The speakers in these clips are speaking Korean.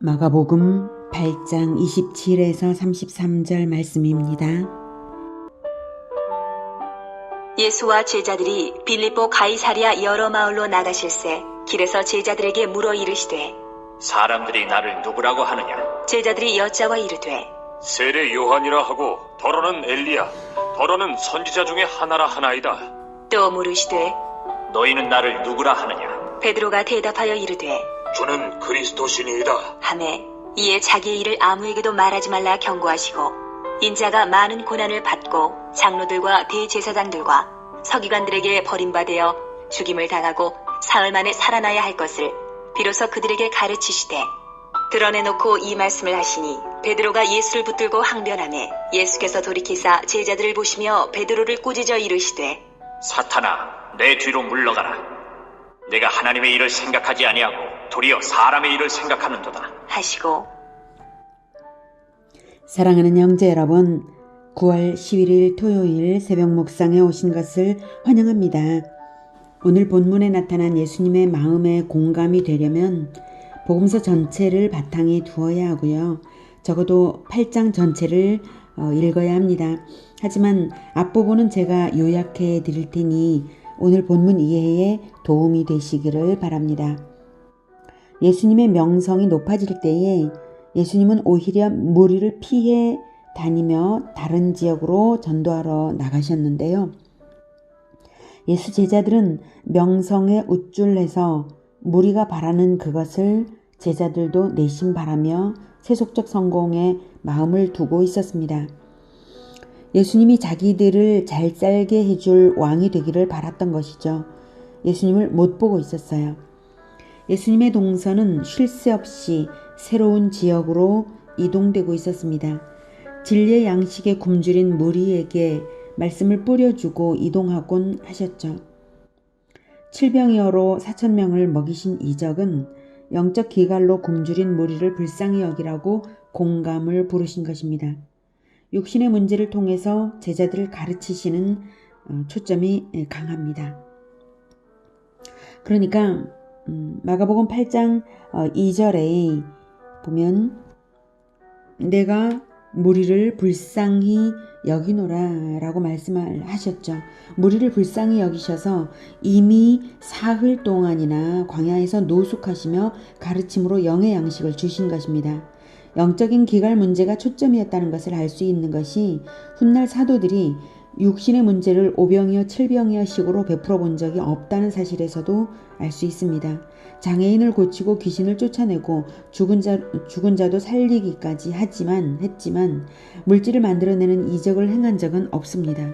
마가복음 8장 27에서 33절 말씀입니다. 예수와 제자들이 빌립보 가이사랴 여러 마을로 나가실새 길에서 제자들에게 물어 이르시되 사람들이 나를 누구라고 하느냐? 제자들이 여짜와 이르되 세례 요한이라 하고 더러는 엘리야 더러는 선지자 중에 하나라 하나이다. 또 물으시되 너희는 나를 누구라 하느냐? 베드로가 대답하여 이르되 주는 그리스도시니이다. 하매 이에 자기의 일을 아무에게도 말하지 말라 경고하시고 인자가 많은 고난을 받고 장로들과 대제사장들과 서기관들에게 버림받아 죽임을 당하고 사흘 만에 살아나야 할 것을 비로소 그들에게 가르치시되 드러내놓고 이 말씀을 하시니 베드로가 예수를 붙들고 항변하매 예수께서 돌이키사 제자들을 보시며 베드로를 꾸짖어 이르시되 사탄아, 내 뒤로 물러가라. 내가 하나님의 일을 생각하지 아니하고 도리어 사람의 일을 생각하는도다. 하시고 사랑하는 형제 여러분, 9월 11일 토요일 새벽 묵상에 오신 것을 환영합니다. 오늘 본문에 나타난 예수님의 마음에 공감이 되려면 복음서 전체를 바탕에 두어야 하고요. 적어도 8장 전체를 읽어야 합니다. 하지만 앞부분은 제가 요약해 드릴 테니 오늘 본문 이해에 도움이 되시기를 바랍니다. 예수님의 명성이 높아질 때에 예수님은 오히려 무리를 피해 다니며 다른 지역으로 전도하러 나가셨는데요. 예수 제자들은 명성에 우쭐해서 무리가 바라는 그것을 제자들도 내심 바라며 세속적 성공에 마음을 두고 있었습니다. 예수님이 자기들을 잘 살게 해줄 왕이 되기를 바랐던 것이죠. 예수님을 못 보고 있었어요. 예수님의 동선은 쉴 새 없이 새로운 지역으로 이동되고 있었습니다. 진리의 양식에 굶주린 무리에게 말씀을 뿌려주고 이동하곤 하셨죠. 칠병이어로 4,000명을 먹이신 이적은 영적 기갈로 굶주린 무리를 불쌍히 여기라고 공감을 부르신 것입니다. 육신의 문제를 통해서 제자들을 가르치시는 초점이 강합니다. 그러니까 마가복음 8장 2절에 보면 내가 무리를 불쌍히 여기노라 라고 말씀을 하셨죠. 무리를 불쌍히 여기셔서 이미 사흘 동안이나 광야에서 노숙하시며 가르침으로 영의 양식을 주신 것입니다. 영적인 기갈 문제가 초점이었다는 것을 알 수 있는 것이 훗날 사도들이 육신의 문제를 오병이어 칠병이어 식으로 베풀어 본 적이 없다는 사실에서도 알 수 있습니다. 장애인을 고치고 귀신을 쫓아내고 죽은 자도 살리기까지 했지만 물질을 만들어내는 이적을 행한 적은 없습니다.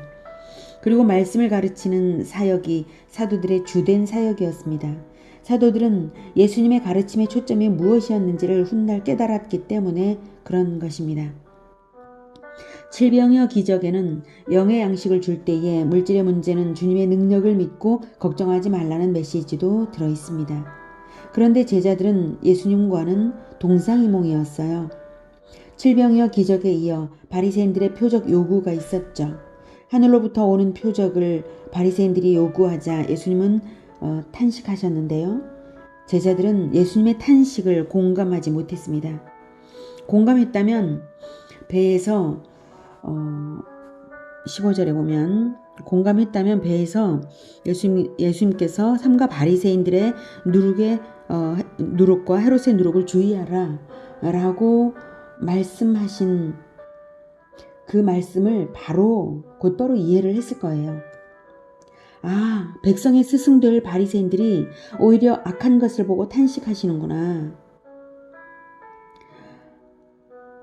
그리고 말씀을 가르치는 사역이 사도들의 주된 사역이었습니다. 사도들은 예수님의 가르침의 초점이 무엇이었는지를 훗날 깨달았기 때문에 그런 것입니다. 칠병이어 기적에는 영의 양식을 줄 때에 물질의 문제는 주님의 능력을 믿고 걱정하지 말라는 메시지도 들어있습니다. 그런데 제자들은 예수님과는 동상이몽이었어요. 칠병이어 기적에 이어 바리새인들의 표적 요구가 있었죠. 하늘로부터 오는 표적을 바리새인들이 요구하자 예수님은 탄식하셨는데요. 제자들은 예수님의 탄식을 공감하지 못했습니다. 공감했다면 배에서 15절에 보면 공감했다면 배에서 예수님께서 삼가 바리새인들의 누룩과 헤롯의 누룩을 주의하라 라고 말씀하신 그 말씀을 곧바로 이해를 했을 거예요. 아, 백성의 스승들 바리새인들이 오히려 악한 것을 보고 탄식하시는구나.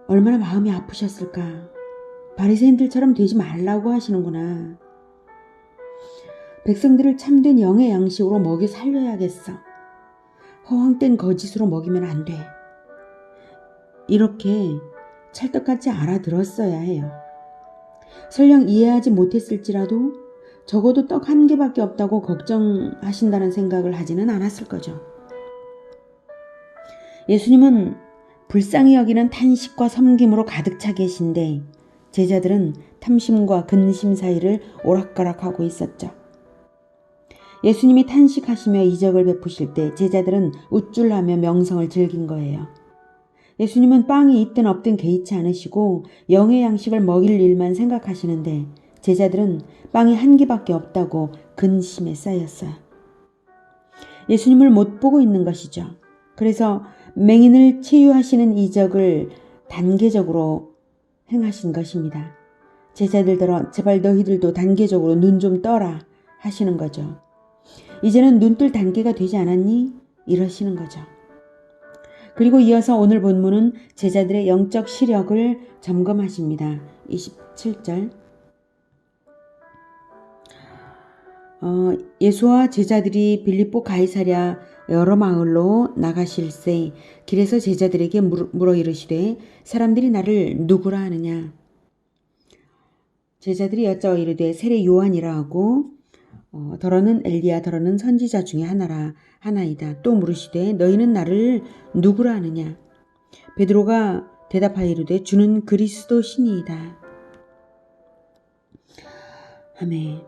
얼마나 마음이 아프셨을까. 바리새인들처럼 되지 말라고 하시는구나. 백성들을 참된 영의 양식으로 먹여 살려야겠어. 허황된 거짓으로 먹이면 안 돼. 이렇게 찰떡같이 알아들었어야 해요. 설령 이해하지 못했을지라도 적어도 떡 한 개밖에 없다고 걱정하신다는 생각을 하지는 않았을 거죠. 예수님은 불쌍히 여기는 탄식과 섬김으로 가득 차 계신데 제자들은 탐심과 근심 사이를 오락가락하고 있었죠. 예수님이 탄식하시며 이적을 베푸실 때 제자들은 우쭐하며 명성을 즐긴 거예요. 예수님은 빵이 있든 없든 개의치 않으시고 영의 양식을 먹일 일만 생각하시는데 제자들은 빵이 한 개밖에 없다고 근심에 쌓였어요. 예수님을 못 보고 있는 것이죠. 그래서 맹인을 치유하시는 이적을 단계적으로 행하신 것입니다. 제자들더러 제발 너희들도 단계적으로 눈 좀 떠라 하시는 거죠. 이제는 눈 뜰 단계가 되지 않았니? 이러시는 거죠. 그리고 이어서 오늘 본문은 제자들의 영적 시력을 점검하십니다. 27절. 예수와 제자들이 빌립보 가이사랴 여러 마을로 나가실새 길에서 제자들에게 물어 이르시되 사람들이 나를 누구라 하느냐. 제자들이 여쭤 이르되 세례 요한이라 하고 더러는 엘리야 더러는 선지자 중에 하나이다. 또 물으시되 너희는 나를 누구라 하느냐. 베드로가 대답하여 이르되 주는 그리스도 신이이다. 아멘.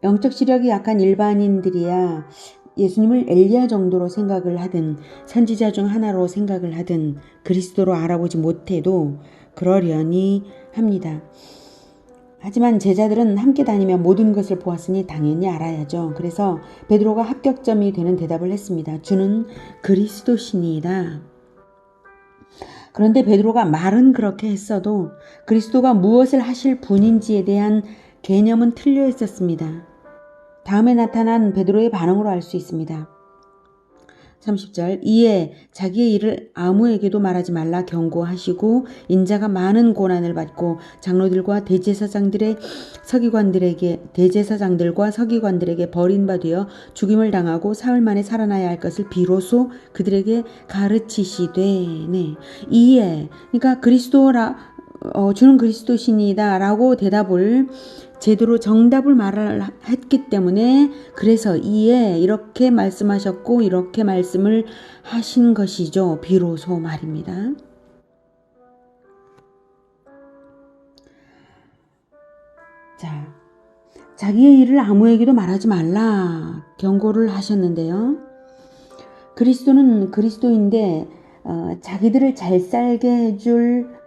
영적 시력이 약한 일반인들이야 예수님을 엘리야 정도로 생각을 하든 선지자 중 하나로 생각을 하든 그리스도로 알아보지 못해도 그러려니 합니다. 하지만 제자들은 함께 다니며 모든 것을 보았으니 당연히 알아야죠. 그래서 베드로가 합격점이 되는 대답을 했습니다. 주는 그리스도 신이다. 그런데 베드로가 말은 그렇게 했어도 그리스도가 무엇을 하실 분인지에 대한 개념은 틀려 있었습니다. 다음에 나타난 베드로의 반응으로 알 수 있습니다. 30절. 이에 자기의 일을 아무에게도 말하지 말라 경고하시고 인자가 많은 고난을 받고 장로들과 대제사장들과 서기관들에게 버림바 되어 죽임을 당하고 사흘 만에 살아나야 할 것을 비로소 그들에게 가르치시되. 네. 이에 그러니까 주는 그리스도신이다 라고 대답을 제대로 정답을 말을 했기 때문에 그래서 이에 이렇게 말씀하셨고 이렇게 말씀을 하신 것이죠. 비로소 말입니다. 자, 자기의 일을 아무에게도 말하지 말라 경고를 하셨는데요. 그리스도는 그리스도인데 자기들을 잘 살게 해줄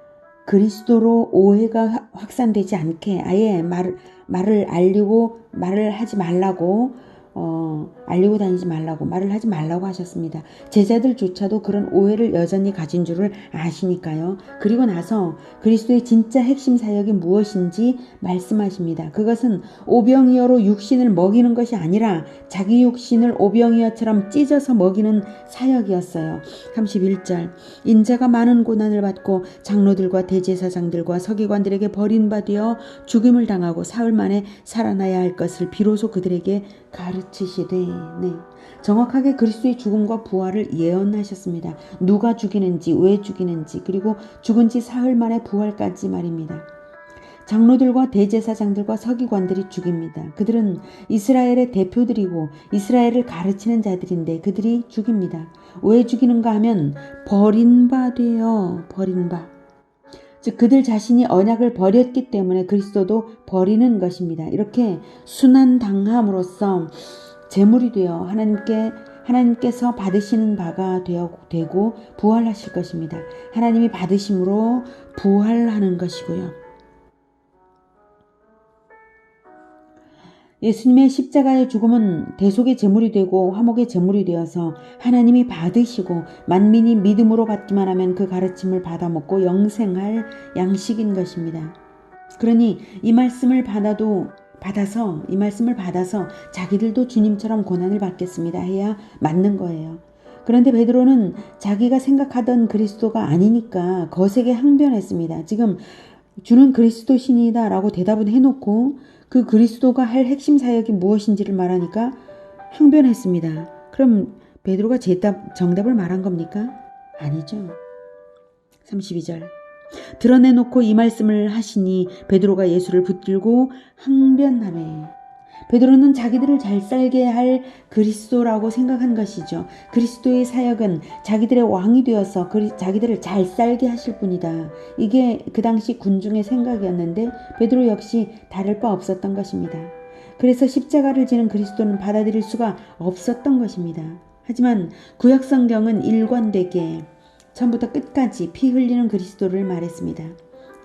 그리스도로 오해가 확산되지 않게 아예 말을 하지 말라고 알리고 다니지 말라고 말을 하지 말라고 하셨습니다. 제자들조차도 그런 오해를 여전히 가진 줄을 아시니까요. 그리고 나서 그리스도의 진짜 핵심 사역이 무엇인지 말씀하십니다. 그것은 오병이어로 육신을 먹이는 것이 아니라 자기 육신을 오병이어처럼 찢어서 먹이는 사역이었어요. 31절. 인자가 많은 고난을 받고 장로들과 대제사장들과 서기관들에게 버림받아 죽임을 당하고 사흘 만에 살아나야 할 것을 비로소 그들에게 가르치시되. 네. 정확하게 그리스도의 죽음과 부활을 예언하셨습니다. 누가 죽이는지 왜 죽이는지 그리고 죽은 지 사흘 만에 부활까지 말입니다. 장로들과 대제사장들과 서기관들이 죽입니다. 그들은 이스라엘의 대표들이고 이스라엘을 가르치는 자들인데 그들이 죽입니다. 왜 죽이는가 하면 버림바 되어 버림바. 즉 그들 자신이 언약을 버렸기 때문에 그리스도도 버리는 것입니다. 이렇게 순환당함으로써 제물이 되어 하나님께서 받으시는 바가 되고 부활하실 것입니다. 하나님이 받으심으로 부활하는 것이고요. 예수님의 십자가의 죽음은 대속의 제물이 되고 화목의 제물이 되어서 하나님이 받으시고 만민이 믿음으로 받기만 하면 그 가르침을 받아먹고 영생할 양식인 것입니다. 그러니 이 말씀을 받아서 자기들도 주님처럼 고난을 받겠습니다 해야 맞는 거예요. 그런데 베드로는 자기가 생각하던 그리스도가 아니니까 거세게 항변했습니다. 지금 주는 그리스도신이다 라고 대답은 해놓고 그 그리스도가 할 핵심 사역이 무엇인지를 말하니까 항변했습니다. 그럼 베드로가 정답을 말한 겁니까? 아니죠. 32절. 드러내놓고 이 말씀을 하시니 베드로가 예수를 붙들고 항변하매. 베드로는 자기들을 잘 살게 할 그리스도라고 생각한 것이죠. 그리스도의 사역은 자기들의 왕이 되어서 자기들을 잘 살게 하실 뿐이다. 이게 그 당시 군중의 생각이었는데 베드로 역시 다를 바 없었던 것입니다. 그래서 십자가를 지는 그리스도는 받아들일 수가 없었던 것입니다. 하지만 구약 성경은 일관되게 처음부터 끝까지 피 흘리는 그리스도를 말했습니다.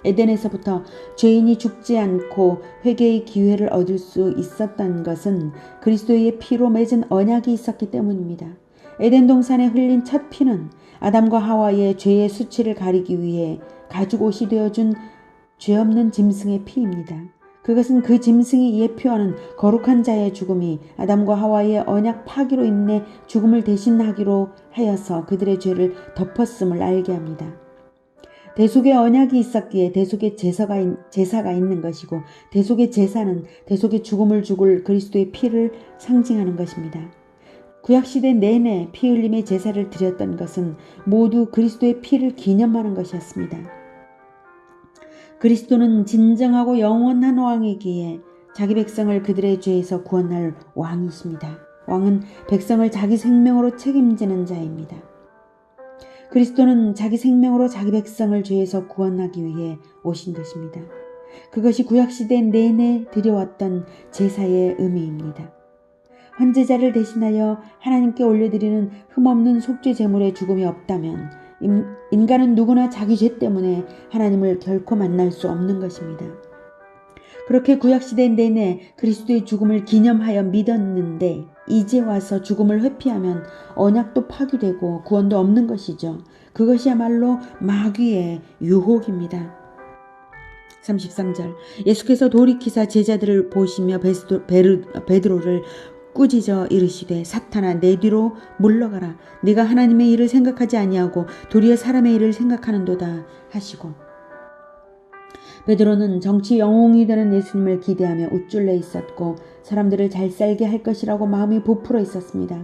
에덴에서부터 죄인이 죽지 않고 회개의 기회를 얻을 수 있었던 것은 그리스도의 피로 맺은 언약이 있었기 때문입니다. 에덴 동산에 흘린 첫 피는 아담과 하와의 죄의 수치를 가리기 위해 가죽옷이 되어준 죄 없는 짐승의 피입니다. 그것은 그 짐승이 예표하는 거룩한 자의 죽음이 아담과 하와의 언약 파기로 인해 죽음을 대신하기로 하여서 그들의 죄를 덮었음을 알게 합니다. 대속의 언약이 있었기에 대속의 제사가 있는 것이고 대속의 제사는 대속의 죽음을 죽을 그리스도의 피를 상징하는 것입니다. 구약시대 내내 피 흘림의 제사를 드렸던 것은 모두 그리스도의 피를 기념하는 것이었습니다. 그리스도는 진정하고 영원한 왕이기에 자기 백성을 그들의 죄에서 구원할 왕이십니다. 왕은 백성을 자기 생명으로 책임지는 자입니다. 그리스도는 자기 생명으로 자기 백성을 죄에서 구원하기 위해 오신 것입니다. 그것이 구약시대 내내 드려왔던 제사의 의미입니다. 헌제자를 대신하여 하나님께 올려드리는 흠없는 속죄 제물의 죽음이 없다면 인간은 누구나 자기 죄 때문에 하나님을 결코 만날 수 없는 것입니다. 그렇게 구약시대 내내 그리스도의 죽음을 기념하여 믿었는데 이제 와서 죽음을 회피하면 언약도 파기되고 구원도 없는 것이죠. 그것이야말로 마귀의 유혹입니다. 33절 예수께서 돌이키사 제자들을 보시며 베드로를 꾸짖어 이르시되 사탄아 내 뒤로 물러가라. 네가 하나님의 일을 생각하지 아니하고 도리어 사람의 일을 생각하는도다 하시고 베드로는 정치 영웅이 되는 예수님을 기대하며 우쭐래 있었고 사람들을 잘 살게 할 것이라고 마음이 부풀어 있었습니다.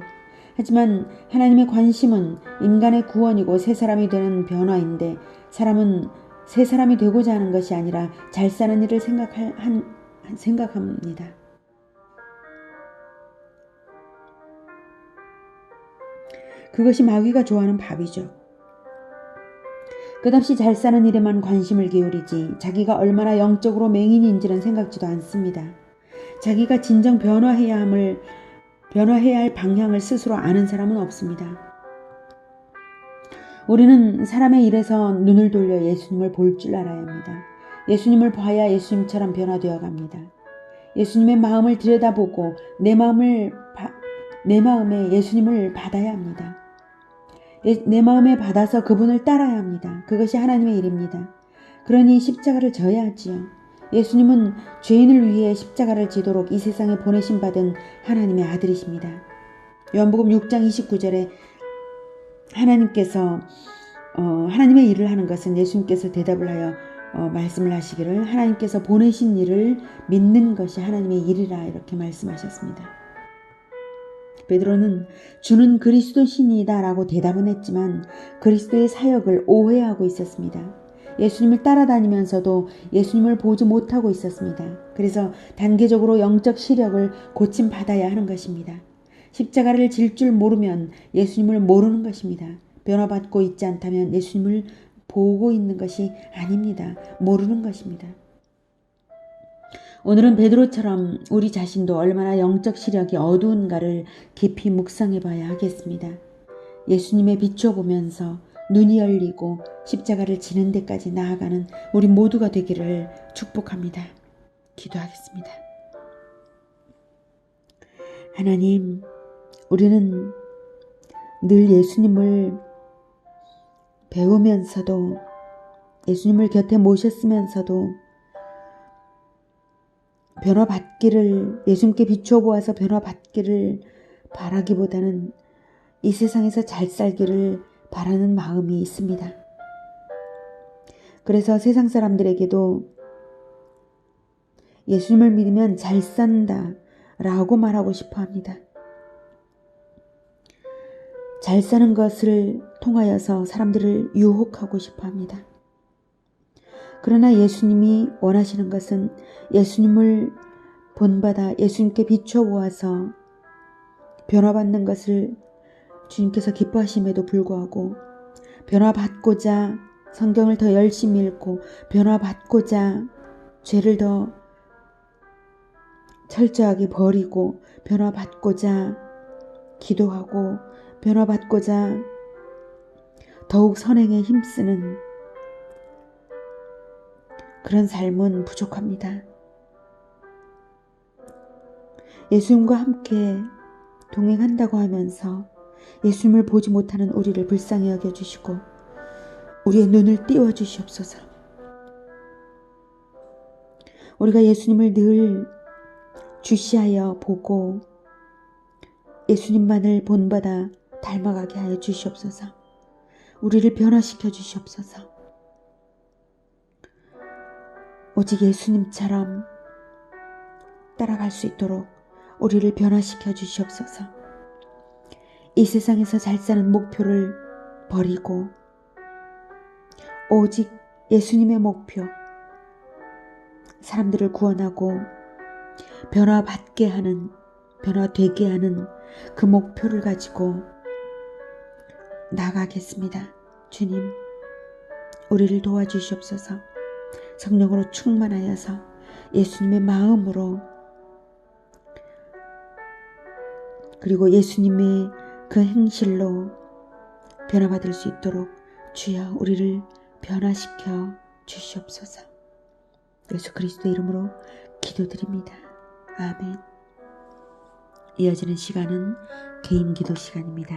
하지만 하나님의 관심은 인간의 구원이고 새 사람이 되는 변화인데 사람은 새 사람이 되고자 하는 것이 아니라 잘 사는 일을 생각합니다. 그것이 마귀가 좋아하는 밥이죠. 끝없이 잘 사는 일에만 관심을 기울이지 자기가 얼마나 영적으로 맹인인지는 생각지도 않습니다. 자기가 진정 변화해야 할 방향을 스스로 아는 사람은 없습니다. 우리는 사람의 일에서 눈을 돌려 예수님을 볼 줄 알아야 합니다. 예수님을 봐야 예수님처럼 변화되어 갑니다. 예수님의 마음을 들여다보고 내 마음에 예수님을 받아야 합니다. 내 마음에 받아서 그분을 따라야 합니다. 그것이 하나님의 일입니다. 그러니 십자가를 져야 하지요. 예수님은 죄인을 위해 십자가를 지도록 이 세상에 보내심 받은 하나님의 아들이십니다. 요한복음 6장 29절에 하나님께서 하나님의 일을 하는 것은 예수님께서 대답을 하여 말씀을 하시기를 하나님께서 보내신 일을 믿는 것이 하나님의 일이라 이렇게 말씀하셨습니다. 베드로는 주는 그리스도신이다 라고 대답은 했지만 그리스도의 사역을 오해하고 있었습니다. 예수님을 따라다니면서도 예수님을 보지 못하고 있었습니다. 그래서 단계적으로 영적 시력을 고침받아야 하는 것입니다. 십자가를 질 줄 모르면 예수님을 모르는 것입니다. 변화받고 있지 않다면 예수님을 보고 있는 것이 아닙니다. 모르는 것입니다. 오늘은 베드로처럼 우리 자신도 얼마나 영적 시력이 어두운가를 깊이 묵상해 봐야 하겠습니다. 예수님의 빛을 보면서 눈이 열리고 십자가를 지는 데까지 나아가는 우리 모두가 되기를 축복합니다. 기도하겠습니다. 하나님, 우리는 늘 예수님을 배우면서도 예수님을 곁에 모셨으면서도 변화받기를 예수님께 비추어 보아서 변화받기를 바라기보다는 이 세상에서 잘 살기를 바라는 마음이 있습니다. 그래서 세상 사람들에게도 예수님을 믿으면 잘 산다 라고 말하고 싶어 합니다. 잘 사는 것을 통하여서 사람들을 유혹하고 싶어 합니다. 그러나 예수님이 원하시는 것은 예수님을 본받아 예수님께 비추어 보아서 변화받는 것을 주님께서 기뻐하심에도 불구하고 변화받고자 성경을 더 열심히 읽고 변화받고자 죄를 더 철저하게 버리고 변화받고자 기도하고 변화받고자 더욱 선행에 힘쓰는 그런 삶은 부족합니다. 예수님과 함께 동행한다고 하면서 예수님을 보지 못하는 우리를 불쌍히 여겨주시고 우리의 눈을 띄워주시옵소서. 우리가 예수님을 늘 주시하여 보고 예수님만을 본받아 닮아가게 하여 주시옵소서. 우리를 변화시켜 주시옵소서. 오직 예수님처럼 따라갈 수 있도록 우리를 변화시켜 주시옵소서. 이 세상에서 잘 사는 목표를 버리고 오직 예수님의 목표, 사람들을 구원하고 변화받게 하는, 변화되게 하는 그 목표를 가지고 나가겠습니다. 주님, 우리를 도와주시옵소서. 성령으로 충만하여서 예수님의 마음으로 그리고 예수님의 그 행실로 변화받을 수 있도록 주여 우리를 변화시켜 주시옵소서. 예수 그리스도의 이름으로 기도드립니다. 아멘. 이어지는 시간은 개인 기도 시간입니다.